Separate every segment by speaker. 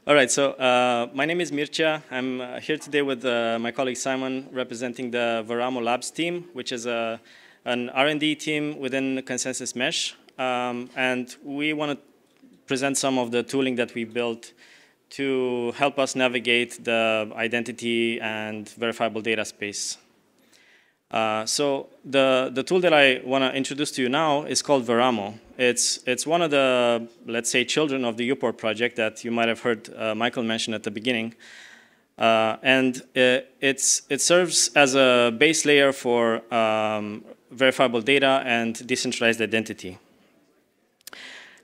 Speaker 1: All right, so my name is Mircea. I'm here today with my colleague Simon, representing the Veramo Labs team, which is an R&D team within Consensus Mesh. And we want to present some of the tooling that we built to help us navigate the identity and verifiable data space. So the tool that I want to introduce to you now is called Veramo. It's one of the, let's say, children of the Uport project that you might have heard Michael mention at the beginning. And it serves as a base layer for verifiable data and decentralized identity.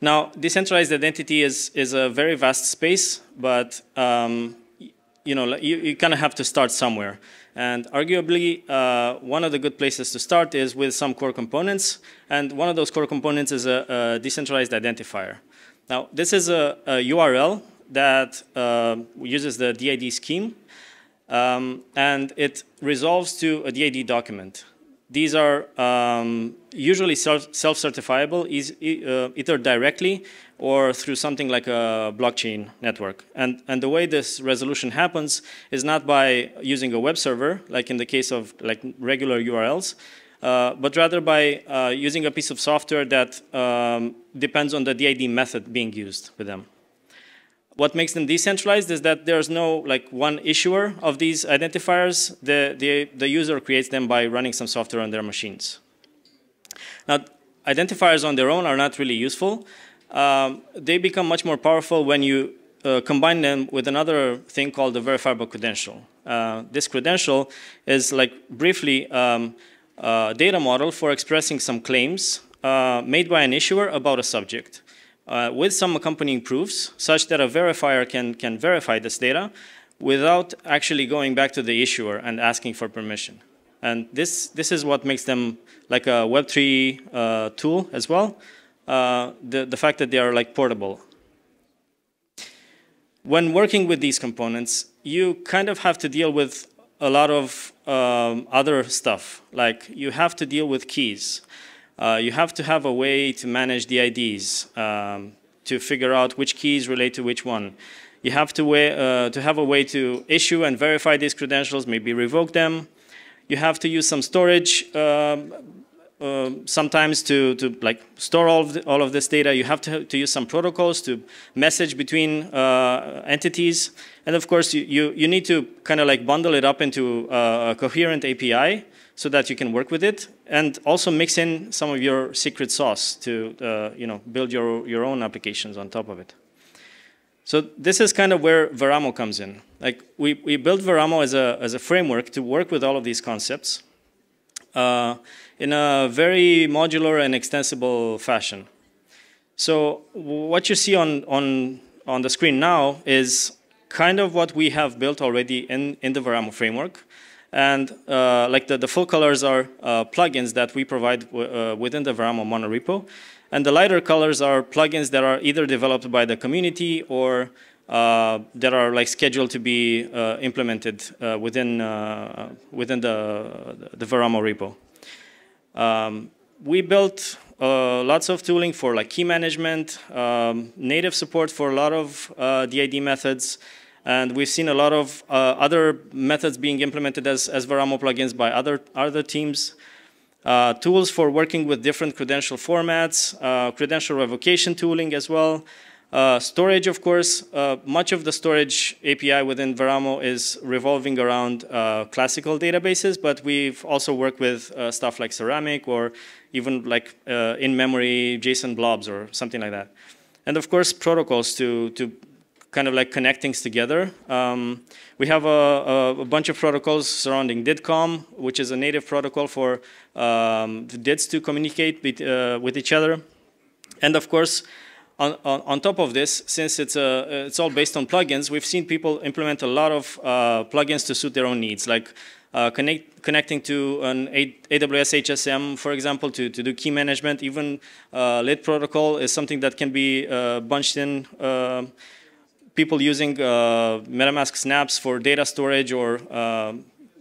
Speaker 1: Now, decentralized identity is a very vast space, but you kind of have to start somewhere. And arguably, one of the good places to start is with some core components. And one of those core components is a decentralized identifier. Now, this is a URL that uses the DID scheme. And it resolves to a DID document. These are usually self-certifiable, either directly or through something like a blockchain network. And the way this resolution happens is not by using a web server, like in the case of like regular URLs, but rather by using a piece of software that depends on the DID method being used with them. What makes them decentralized is that there's no like one issuer of these identifiers. The user creates them by running some software on their machines. Now, identifiers on their own are not really useful. They become much more powerful when you combine them with another thing called the verifiable credential. This credential is like briefly a data model for expressing some claims made by an issuer about a subject. With some accompanying proofs, such that a verifier can verify this data without actually going back to the issuer and asking for permission. And this is what makes them like a Web3 tool as well, the fact that they are like portable. When working with these components, you kind of have to deal with a lot of other stuff. Like you have to deal with keys. You have to have a way to manage the IDs, to figure out which keys relate to which one. You have to have a way to issue and verify these credentials, maybe revoke them. You have to use some storage sometimes to like store all of this data. You have to use some protocols to message between entities. And of course, you need to kind of like bundle it up into a coherent API so that you can work with it, and also mix in some of your secret sauce to build your own applications on top of it. So this is kind of where Veramo comes in. Like we built Veramo as a framework to work with all of these concepts in a very modular and extensible fashion. So what you see on the screen now is kind of what we have built already in the Veramo framework. And like the full colors are plugins that we provide within the Veramo monorepo. And the lighter colors are plugins that are either developed by the community or that are like scheduled to be implemented within the Veramo repo. We built lots of tooling for like key management, native support for a lot of DID methods. And we've seen a lot of other methods being implemented as Veramo plugins by other teams. Tools for working with different credential formats, credential revocation tooling as well. Storage, of course. Much of the storage API within Veramo is revolving around classical databases, but we've also worked with stuff like Ceramic or even like in-memory JSON blobs or something like that. And of course, protocols to kind of like connect things together. We have a bunch of protocols surrounding DIDCOM, which is a native protocol for the DIDs to communicate with each other. And of course, on top of this, since it's all based on plugins, we've seen people implement a lot of plugins to suit their own needs, like connecting to an AWS HSM, for example, to do key management. Even lit protocol is something that can be bunched in. People using MetaMask snaps for data storage or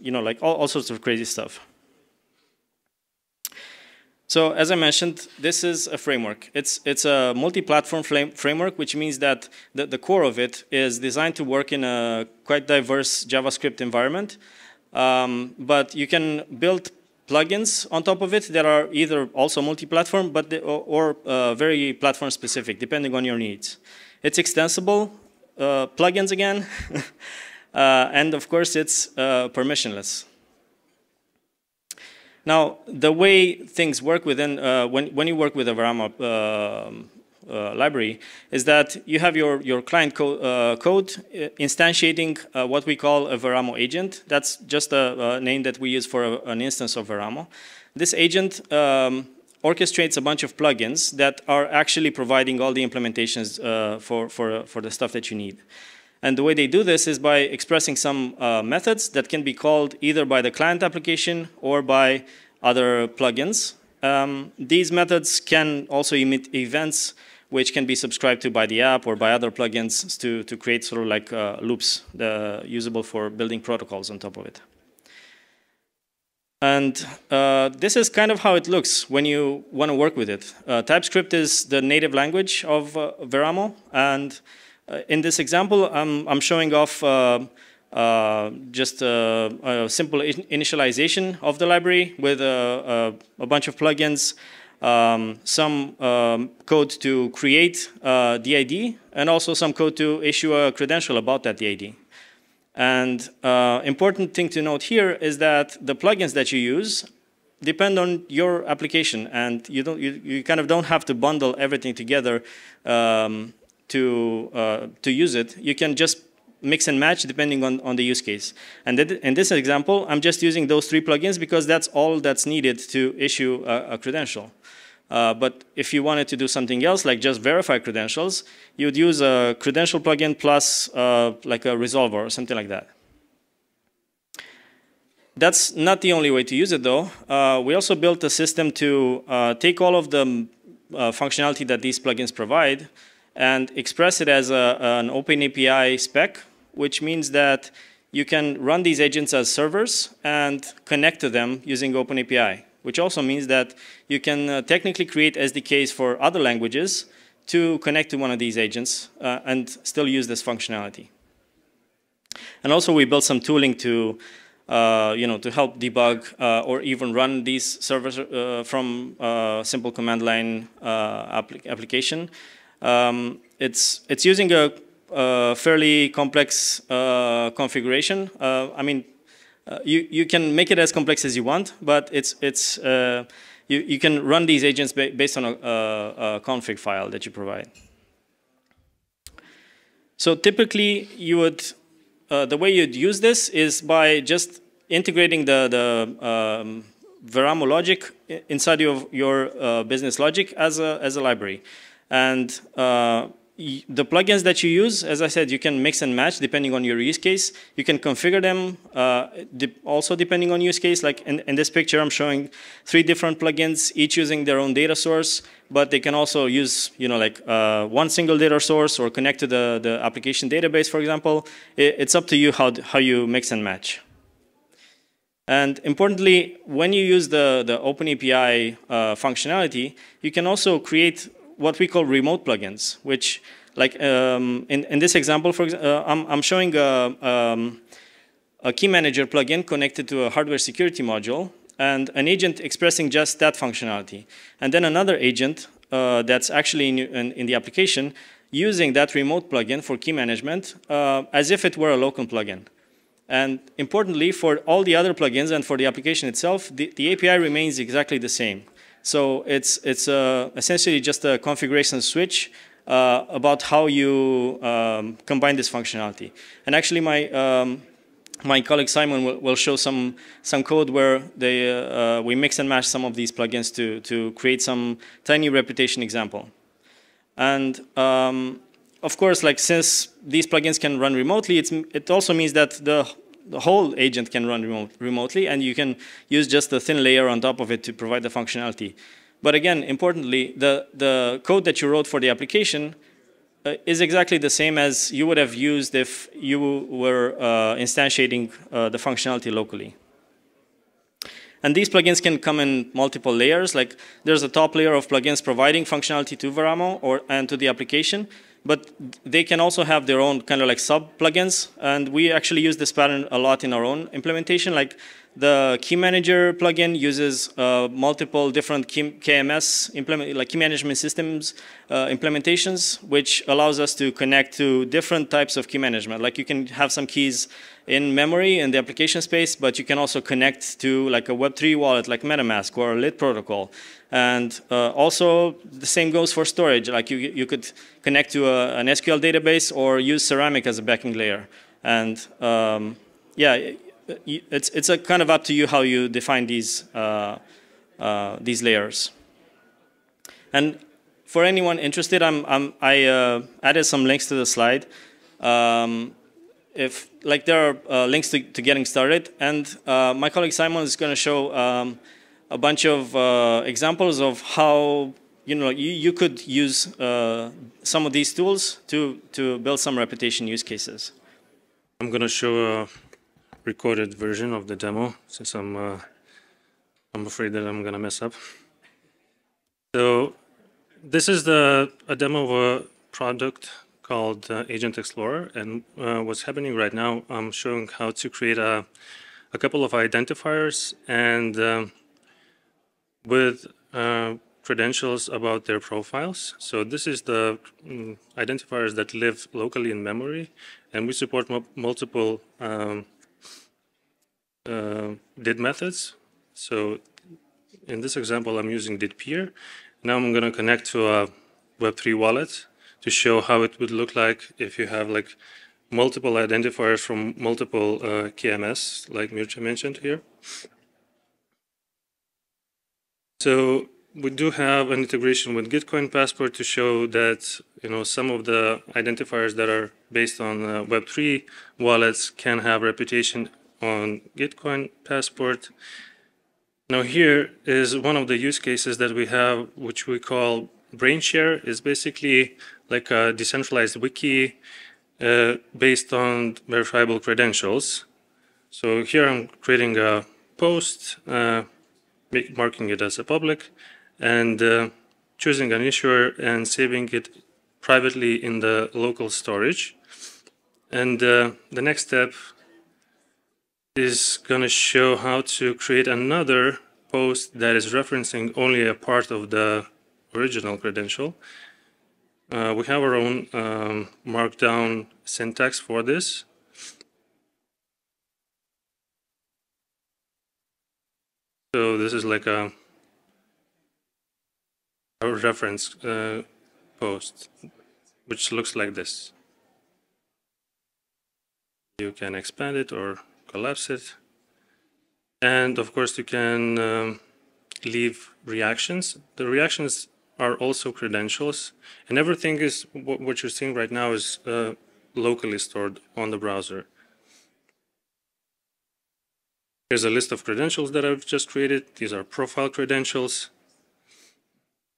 Speaker 1: like all sorts of crazy stuff. So as I mentioned, this is a framework. It's a multi-platform framework, which means that the core of it is designed to work in a quite diverse JavaScript environment. But you can build plugins on top of it that are either also multi-platform or very platform specific, depending on your needs. It's extensible, plugins again, and of course it's permissionless. Now, the way things work within, when you work with a Veramo library, is that you have your client code instantiating what we call a Veramo agent. That's just a name that we use for an instance of Veramo. This agent orchestrates a bunch of plugins that are actually providing all the implementations for the stuff that you need. And the way they do this is by expressing some methods that can be called either by the client application or by other plugins. These methods can also emit events which can be subscribed to by the app or by other plugins to create sort of like loops usable for building protocols on top of it. And this is kind of how it looks when you want to work with it. TypeScript is the native language of Veramo, and in this example, I'm showing off just a simple initialization of the library with a bunch of plugins, some code to create the ID, and also some code to issue a credential about that DID. And important thing to note here is that the plugins that you use depend on your application, and you kind of don't have to bundle everything together to use it. You can just mix and match depending on the use case. And in this example, I'm just using those 3 plugins because that's all that's needed to issue a credential. But if you wanted to do something else, like just verify credentials, you'd use a credential plugin plus like a resolver or something like that. That's not the only way to use it, though. We also built a system to take all of the functionality that these plugins provide and express it as an open API spec, which means that you can run these agents as servers and connect to them using open API, which also means that you can technically create SDKs for other languages to connect to one of these agents and still use this functionality. And also we built some tooling to to help debug or even run these servers from simple command line application. It's using a fairly complex configuration. I mean, you can make it as complex as you want, but you can run these agents based on a config file that you provide. So typically, you would the way you'd use this is by just integrating the Veramo logic inside of your business logic as a library. And the plugins that you use, as I said, you can mix and match depending on your use case. You can configure them also depending on use case. Like in this picture, I'm showing 3 different plugins, each using their own data source, but they can also use, one single data source or connect to the application database, for example. It's up to you how you mix and match. And importantly, when you use the OpenAPI functionality, you can also create what we call remote plugins, which, like in this example, for example, I'm showing a key manager plugin connected to a hardware security module and an agent expressing just that functionality. And then another agent that's actually in the application using that remote plugin for key management as if it were a local plugin. And importantly, for all the other plugins and for the application itself, the API remains exactly the same. So it's essentially just a configuration switch about how you combine this functionality. And actually, my colleague Simon will show some code where we mix and match some of these plugins to create some tiny reputation example. And of course, like since these plugins can run remotely, it also means that the whole agent can run remotely, and you can use just a thin layer on top of it to provide the functionality. But again, importantly, the code that you wrote for the application is exactly the same as you would have used if you were instantiating the functionality locally. And these plugins can come in multiple layers. Like there's a top layer of plugins providing functionality to Veramo and to the application, but they can also have their own kind of like sub plugins. And we actually use this pattern a lot in our own implementation. Like the Key Manager plugin uses multiple different KMS like key management systems implementations, which allows us to connect to different types of key management. Like you can have some keys in memory in the application space, but you can also connect to like a Web3 wallet like MetaMask or a lit protocol. And also the same goes for storage. Like you could connect to an SQL database or use Ceramic as a backing layer. And yeah, it's a kind of up to you how you define these layers. And for anyone interested, I added some links to the slide. If like there are links to getting started, and my colleague Simon is going to show a bunch of examples of how you could use some of these tools to build some reputation use cases.
Speaker 2: I'm going to show a recorded version of the demo since I'm afraid that I'm going to mess up. So this is a demo of a product called Agent Explorer, and what's happening right now, I'm showing how to create a couple of identifiers and with credentials about their profiles. So this is the identifiers that live locally in memory, and we support multiple did methods. So in this example, I'm using did peer. Now I'm going to connect to a Web3 wallet to show how it would look like if you have like multiple identifiers from multiple KMS, like Mircea mentioned here. So we do have an integration with Gitcoin Passport to show that some of the identifiers that are based on Web3 wallets can have reputation on Gitcoin Passport. Now here is one of the use cases that we have, which we call brain share. Is basically like a decentralized wiki based on verifiable credentials. So here I'm creating a post, marking it as a public, and choosing an issuer and saving it privately in the local storage. And the next step is going to show how to create another post that is referencing only a part of the original credential. We have our own markdown syntax for this. So this is like a reference post, which looks like this. You can expand it or collapse it. And of course, you can leave reactions. The reactions are also credentials, and everything is what you're seeing right now is locally stored on the browser. Here's a list of credentials that I've just created. These are profile credentials.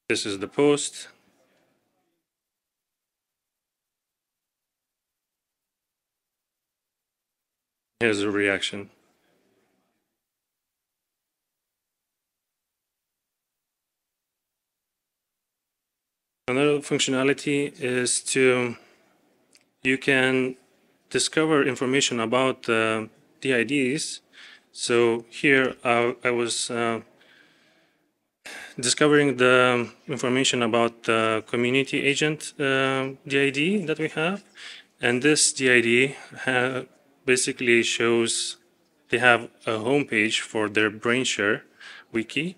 Speaker 2: This is the post. Here's a reaction. Another functionality is you can discover information about the DIDs. So here I was discovering the information about the community agent DID that we have. And this DID basically shows they have a homepage for their BrainShare wiki.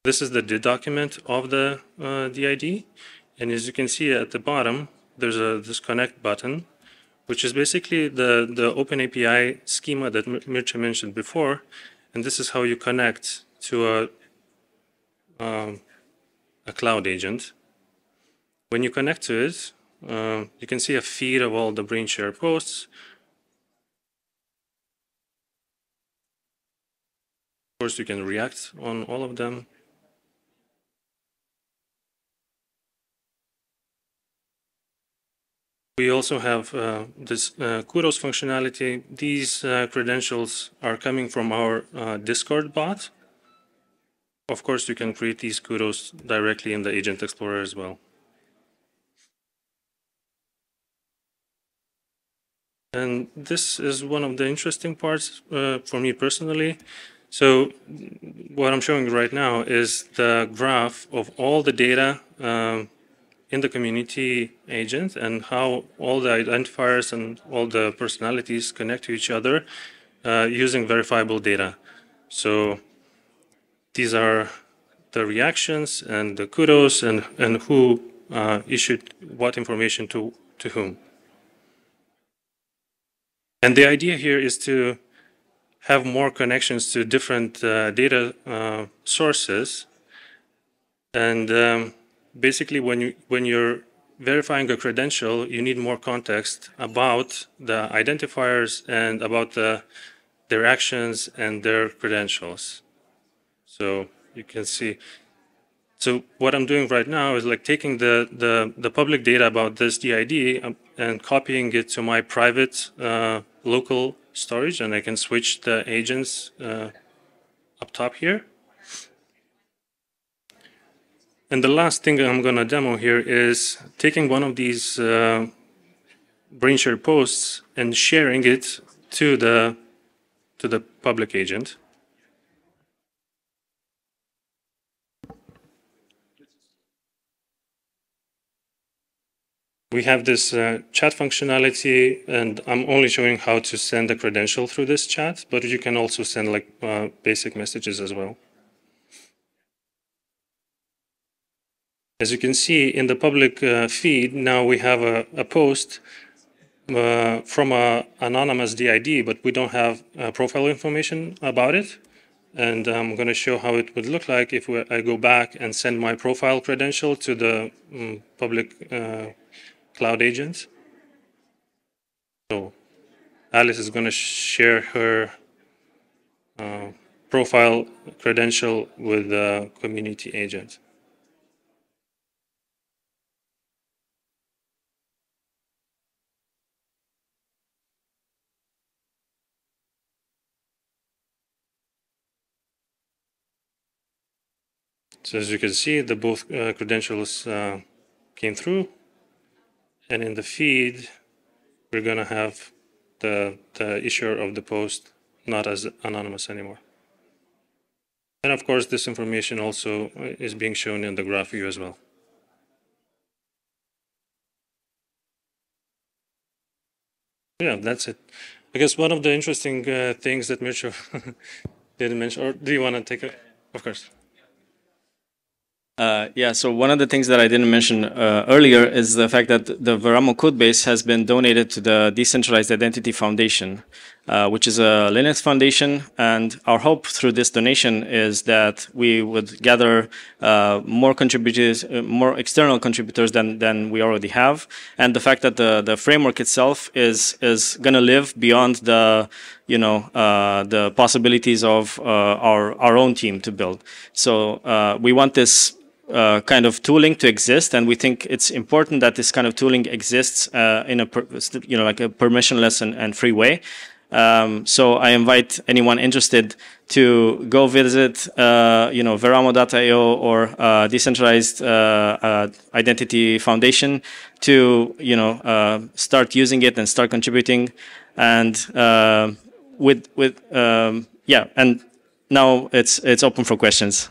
Speaker 2: This is the DID document of the DID. And as you can see at the bottom, there's this connect button, which is basically the OpenAPI schema that Mircea mentioned before. And this is how you connect to a cloud agent. When you connect to it, you can see a feed of all the BrainShare posts. Of course, you can react on all of them. We also have this kudos functionality. These credentials are coming from our Discord bot. Of course, you can create these kudos directly in the Agent Explorer as well. And this is one of the interesting parts for me personally. So what I'm showing right now is the graph of all the data in the community agent and how all the identifiers and all the personalities connect to each other using verifiable data. So these are the reactions and the kudos and who issued what information to whom. And the idea here is to have more connections to different data sources. And basically, when you're verifying a credential, you need more context about the identifiers and about their actions and their credentials. So you can see. So what I'm doing right now is like taking the public data about this DID and copying it to my private local storage, and I can switch the agents up top here. And the last thing I'm going to demo here is taking one of these brain share posts and sharing it to the public agent. We have this chat functionality, and I'm only showing how to send a credential through this chat, but you can also send like basic messages as well. As you can see in the public feed, now we have a post from an anonymous DID, but we don't have profile information about it. And I'm going to show how it would look like if I go back and send my profile credential to the public cloud agent. So Alice is going to share her profile credential with the community agent. So as you can see, the both credentials came through. And in the feed, we're going to have the issuer of the post not as anonymous anymore. And of course, this information also is being shown in the graph view as well. Yeah, that's it. I guess one of the interesting things that Mircho didn't mention, or do you want to take it? Of course.
Speaker 1: Yeah, so one of the things that I didn't mention earlier is the fact that the Veramo codebase has been donated to the Decentralized Identity Foundation, which is a Linux foundation. And our hope through this donation is that we would gather more contributors, more external contributors than we already have. And the fact that the framework itself is going to live beyond the the possibilities of our own team to build. So we want this kind of tooling to exist, and we think it's important that this kind of tooling exists in a like a permissionless and free way. So I invite anyone interested to go visit Veramo.io or Decentralized Identity Foundation to start using it and start contributing. And and now it's open for questions.